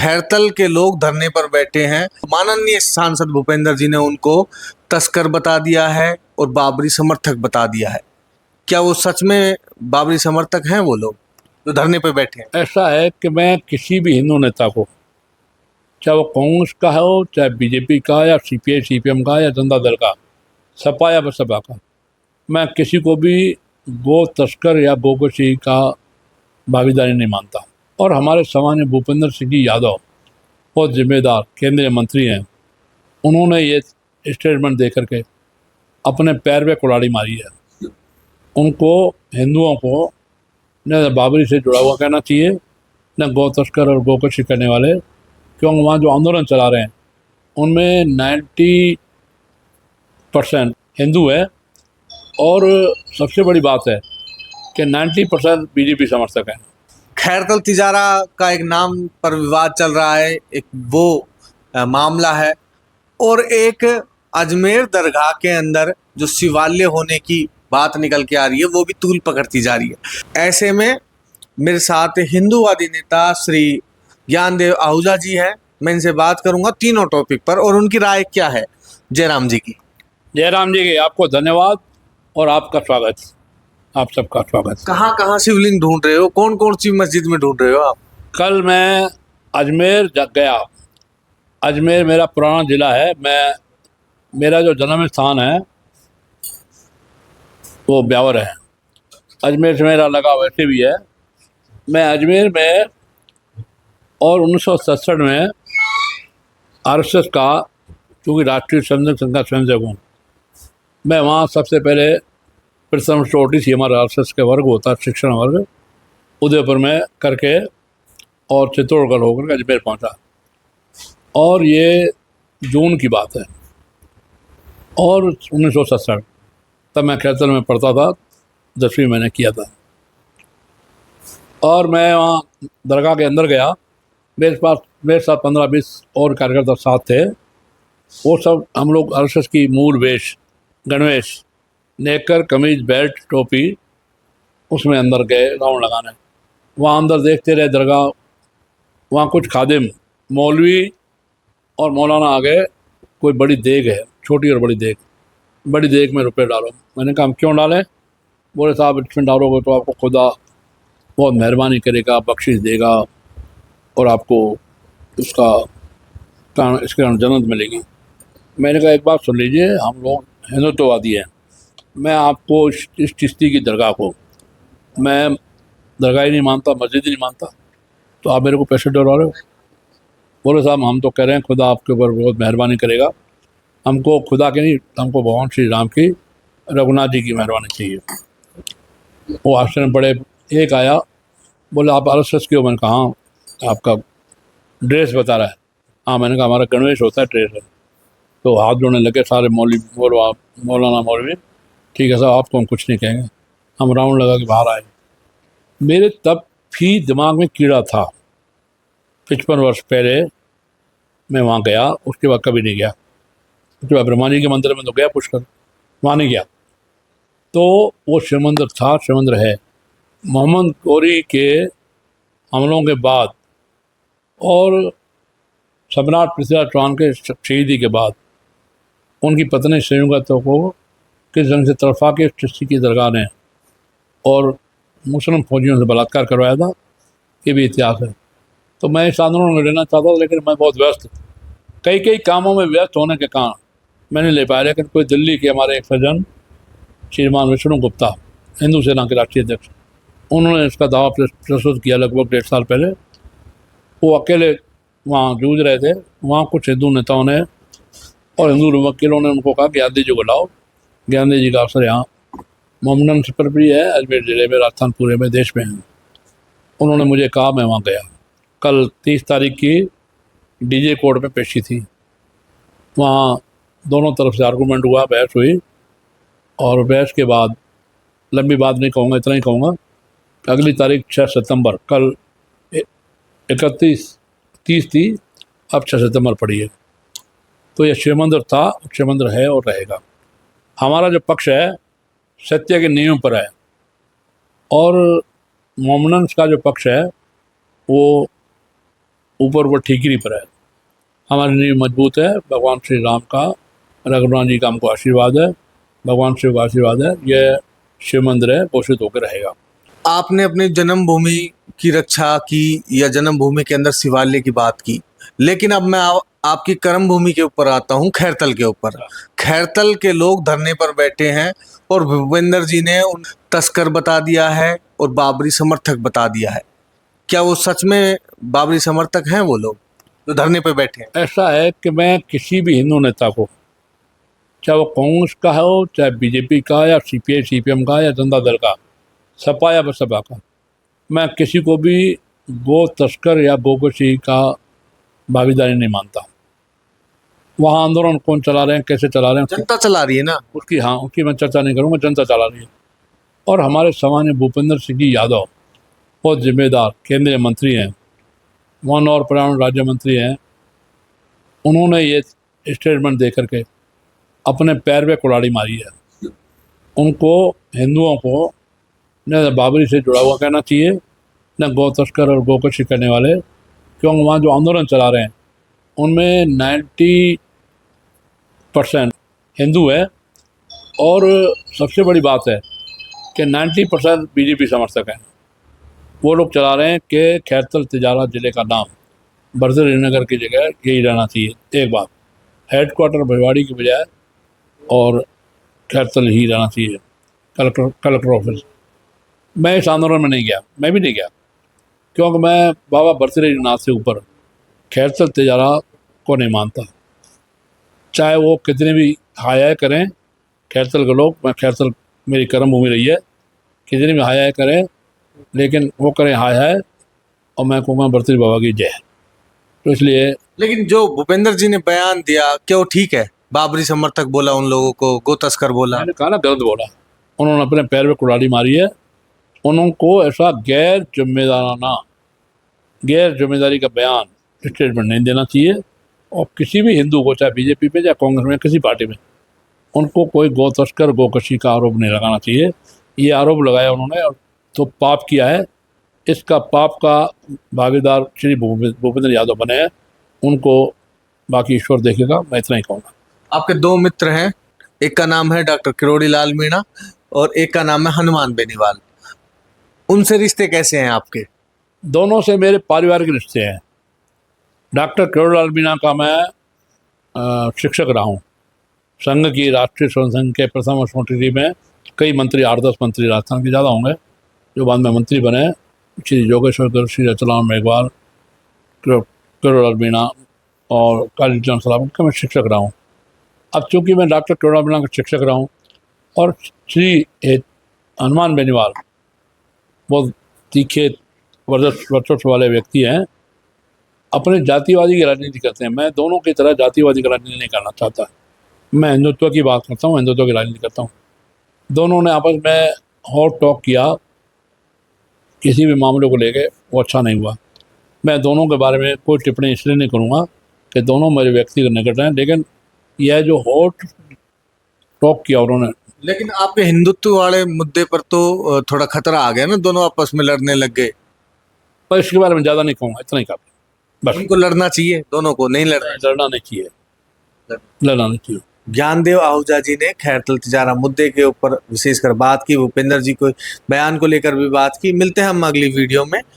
खैरतल के लोग धरने पर बैठे हैं। माननीय सांसद भूपेंद्र जी ने उनको तस्कर बता दिया है और बाबरी समर्थक बता दिया है। क्या वो सच में बाबरी समर्थक हैं वो लोग जो धरने पर बैठे हैं? ऐसा है कि मैं किसी भी हिंदू नेता को, चाहे वो कांग्रेस का हो, चाहे बीजेपी का, या सीपीआई सीपीएम का, या जनता दल का, सपा या बसपा का, मैं किसी को भी गो तस्कर या गोकशी का भागीदारी नहीं मानता। और हमारे सामान्य भूपेंद्र सिंह जी यादव बहुत जिम्मेदार केंद्रीय मंत्री हैं, उन्होंने ये स्टेटमेंट दे करके अपने पैर पे कुल्हाड़ी मारी है। उनको हिंदुओं को न बाबरी से जुड़ा हुआ कहना चाहिए, न गौ तस्कर और गोकशी करने वाले, क्योंकि वहाँ जो आंदोलन चला रहे हैं उनमें 90% हिंदू है। और सबसे बड़ी बात है कि 90% बीजेपी समर्थक हैं। खैरतल तिजारा का एक नाम पर विवाद चल रहा है, एक वो मामला है, और एक अजमेर दरगाह के अंदर जो शिवालय होने की बात निकल के आ रही है वो भी तूल पकड़ती जा रही है। ऐसे में मेरे साथ हिंदूवादी नेता श्री ज्ञानदेव आहूजा जी हैं। मैं इनसे बात करूंगा तीनों टॉपिक पर और उनकी राय क्या है। जयराम जी की। जयराम जी के आपको धन्यवाद और आपका स्वागत, आप सबका स्वागत। कहाँ कहाँ शिवलिंग ढूंढ रहे हो, कौन कौन सी मस्जिद में ढूंढ रहे हो आप? कल मैं अजमेर गया। अजमेर मेरा पुराना ज़िला है। मेरा जो जन्म स्थान है वो ब्यावर है। अजमेर से मेरा लगाव वैसे भी है। मैं अजमेर में और 1967 में आरएसएस का, क्योंकि राष्ट्रीय स्वयंसेवक संघ का स्वयंसेवक हूँ, मैं वहाँ सबसे पहले प्रथम चोटी थी, हमारा आरएसएस के वर्ग होता है, शिक्षण वर्ग, उदयपुर में करके और चित्तौड़गढ़ होकर अजमेर पहुँचा। और ये जून की बात है और 1967, तब मैं खैरतल में पढ़ता था, 10वीं मैंने किया था। और मैं वहाँ दरगाह के अंदर गया। मेरे साथ 15-20 और कार्यकर्ता साथ थे। वो सब हम लोग आरएसएस की मूल वेश, गणवेश, नेकर, कमीज, बेल्ट, टोपी, उसमें अंदर गए राउंड लगाने। वहाँ अंदर देखते रहे दरगाह। वहाँ कुछ खादिम, मौलवी और मौलाना आ गए। कोई बड़ी देग है, छोटी और बड़ी देग। बड़ी देग में रुपए डालो। मैंने कहा हम क्यों डालें? बोले साहब इसमें डालोगे तो आपको खुदा बहुत मेहरबानी करेगा, बख्शिश देगा और आपको उसका कारण, इसके कारण जन्नत मिलेगी। मैंने कहा एक बात सुन लीजिए, हम लोग हिंदुत्ववादी हैं। मैं आपको इस चिश्ती की दरगाह को, मैं दरगाह ही नहीं मानता, मस्जिद ही नहीं मानता, तो आप मेरे को पैसे डलवा रहे हो? बोले साहब हम तो कह रहे हैं खुदा आपके ऊपर बहुत मेहरबानी करेगा। हमको खुदा की नहीं, हमको भगवान श्री राम की, रघुनाथ जी की मेहरबानी चाहिए। वो आश्चर्य पड़े। एक आया, बोले आप आरएसएस के हो? मैंने कहा हाँ। आपका ड्रेस बता रहा है? हाँ। मैंने कहा हमारा गणवेश होता है, ड्रेस है। तो हाथ जोड़ने लगे सारे मौलवी। बोलो आप मौलाना मौलवी, ठीक है साहब आपको हम कुछ नहीं कहेंगे। हम राउंड लगा के बाहर आए। मेरे तब भी दिमाग में कीड़ा था। 55 वर्ष पहले मैं वहाँ गया, उसके बाद कभी नहीं गया। उसके बाद ब्रह्मा जी के मंदिर में तो गया पुष्कर, वहाँ नहीं गया। तो वो शिव मंदिर था, शिव मंदिर है। मोहम्मद गौरी के हमलों के बाद और सम्राट पृथ्वीराज चौहान के शहीदी के बाद उनकी पत्नी संयुक्ता को किस ढंग से तरफा के चिश्ती की दरगाह ने और मुस्लिम फौजियों से बलात्कार करवाया था, ये भी इतिहास है। तो मैं इस आंदोलन में लेना चाहता था, लेकिन मैं बहुत व्यस्त, कई कामों में व्यस्त होने के कारण मैं नहीं ले पाया। लेकिन कोई दिल्ली के हमारे एक सज्जन श्रीमान विष्णु गुप्ता, हिंदू सेना के राष्ट्रीय अध्यक्ष, उन्होंने इसका दावा प्रस्तुत किया लगभग 1.5 साल पहले। वो अकेले वहाँ जूझ रहे थे। वहाँ कुछ हिंदू नेताओं ने और हिंदू वकीलों ने उनको कहा कि गांधी जी को लाओ। गांधी जी का अवसर यहाँ मोमडन पर भी है, अजमेर ज़िले में, राजस्थानपुर में, देश में है। उन्होंने मुझे कहा, मैं वहाँ गया। कल 30 तारीख की डीजे कोर्ट में पेशी थी। वहाँ दोनों तरफ से आर्गूमेंट हुआ, बहस हुई, और बहस के बाद लंबी बात नहीं कहूँगा, इतना ही कहूँगा, अगली तारीख 6 सितंबर, कल 31-30 थी, अब 6 सितंबर पड़ी है। तो ये शिव मंदिर था, शिव मंदिर है और रहेगा। हमारा जो पक्ष है सत्य के नियम पर है, और मोमडन्स का जो पक्ष है वो ऊपर वो ठीकरी पर है। हमारी नींव मजबूत है, भगवान श्री राम का, रघुनाथ जी का हमको आशीर्वाद है, भगवान शिव का आशीर्वाद है। यह शिव मंदिर है, पोषित होकर रहेगा। आपने अपनी जन्मभूमि की रक्षा की या जन्मभूमि के अंदर शिवालय की बात की, लेकिन अब मैं आपकी कर्म भूमि के ऊपर आता हूँ, खैरतल के ऊपर। खैरतल के लोग धरने पर बैठे हैं और भूपेंद्र जी ने उन तस्कर बता दिया है और बाबरी समर्थक बता दिया है। क्या वो सच में बाबरी समर्थक हैं वो लोग जो धरने पर बैठे हैं? ऐसा है कि मैं किसी भी हिंदू नेता को, चाहे वो कांग्रेस का हो, चाहे बीजेपी का, या सीपीआई सीपीएम का, या जनता दल का, सपा या बसपा का, मैं किसी को भी गो तस्कर या गोकशी का भागीदारी नहीं मानता। वहाँ आंदोलन कौन चला रहे हैं, कैसे चला रहे हैं, जनता चला रही है ना उसकी मैं चर्चा नहीं करूँगा, जनता चला रही है। और हमारे सामान्य भूपेंद्र सिंह जी यादव बहुत जिम्मेदार केंद्रीय मंत्री हैं, वन और पर्यावरण राज्य मंत्री हैं। उन्होंने ये स्टेटमेंट दे करके अपने पैर पे कुल्हाड़ी मारी है। उनको, हिंदुओं को न बाबरी से जुड़ा हुआ कहना चाहिए, न गौ तस्कर और गोकशी करने वाले, क्योंकि वहाँ जो आंदोलन चला रहे हैं उनमें 90% हिंदू है। और सबसे बड़ी बात है कि 90% बीजेपी समर्थक हैं। वो लोग चला रहे हैं कि खैरतल तिजारा ज़िले का नाम बर्दरीनगर की जगह यही रहना चाहिए। एक बात, हेडक्वार्टर भिवाड़ी की बजाय और खैरतल ही रहना चाहिए, कलेक्टर ऑफिस। मैं इस आंदोलन में नहीं गया, मैं भी नहीं गया, क्योंकि मैं बाबा बर्दरीनाथ से ऊपर खैरतल तिजारा को नहीं मानता। चाहे वो कितने भी हाय हाय करें खैरतल के लोग, मैं खैरतल मेरी कर्म भूमि रही है, कितने भी हाय हाय करें, लेकिन वो करें हाय हाय और मैं कहूँगा बर्दरी बाबा की जय। तो इसलिए, लेकिन जो भूपेंद्र जी ने बयान दिया, क्या वो ठीक है? बाबरी समर्थक बोला उन लोगों को, गो तस्कर बोला। मैंने कहा ना, गलत बोला। उन्होंने अपने पैर पे कुल्हाड़ी मारी है। उनको ऐसा गैर जिम्मेदारी का बयान, स्टेटमेंट नहीं देना चाहिए। और किसी भी हिंदू को, चाहे बीजेपी पे, चाहे कांग्रेस में, किसी पार्टी में, उनको कोई गौ तस्कर गोकशी का आरोप नहीं लगाना चाहिए। ये आरोप लगाया उन्होंने और तो पाप किया है। इसका पाप का भागीदार श्री भूपेंद्र यादव बने हैं, उनको बाकी ईश्वर देखेगा। मैं इतना ही कहूँगा। आपके दो मित्र हैं, एक का नाम है डॉक्टर किरोड़ी लाल मीणा और एक का नाम है हनुमान बेनीवाल। उनसे रिश्ते कैसे हैं आपके? दोनों से मेरे पारिवारिक रिश्ते हैं। डॉक्टर किरोड़ी लाल मीणा का मैं शिक्षक रहा हूँ। संघ की राष्ट्रीय स्वयं संघ के प्रथम स्मृति में कई मंत्री, 8-10 मंत्री राजस्थान के ज़्यादा होंगे जो बाद में मंत्री बने। श्री योगेश्वर कर, श्री रतलाम मेघवाल, किरोड़ी लाल मीणा और कालीचरण सलाम का मैं शिक्षक रहा हूँ। अब चूँकि मैं डॉक्टर किरोड़ी लाल मीणा का शिक्षक रहा हूँ और श्री हनुमान बेनीवाल बहुत तीखे वर्चस्व वाले व्यक्ति हैं, अपने जातिवादी की राजनीति करते हैं। मैं दोनों की तरह जातिवादी की राजनीति नहीं करना चाहता। मैं हिंदुत्व की बात करता हूँ, हिंदुत्व की राजनीति करता हूँ। दोनों ने आपस में हॉट टॉक किया किसी भी मामले को लेके, वो अच्छा नहीं हुआ। मैं दोनों के बारे में कोई टिप्पणी इसलिए नहीं करूँगा कि दोनों मेरे व्यक्तिगत निकट हैं, लेकिन यह जो हॉट टॉक किया उन्होंने, लेकिन आपके हिंदुत्व वाले मुद्दे पर तो थोड़ा खतरा आ गया ना, दोनों आपस में लड़ने लग गए। पर इसके बारे में ज़्यादा नहीं कहूँगा, इतना ही काफ़ी। बस, उनको लड़ना चाहिए, दोनों को नहीं लड़ना। लड़ना नहीं चाहिए, लड़ना नहीं चाहिए। ज्ञानदेव आहूजा जी ने खैरतल तिजारा मुद्दे के ऊपर विशेषकर बात की, भूपेंद्र जी को बयान को लेकर भी बात की। मिलते हैं हम अगली वीडियो में।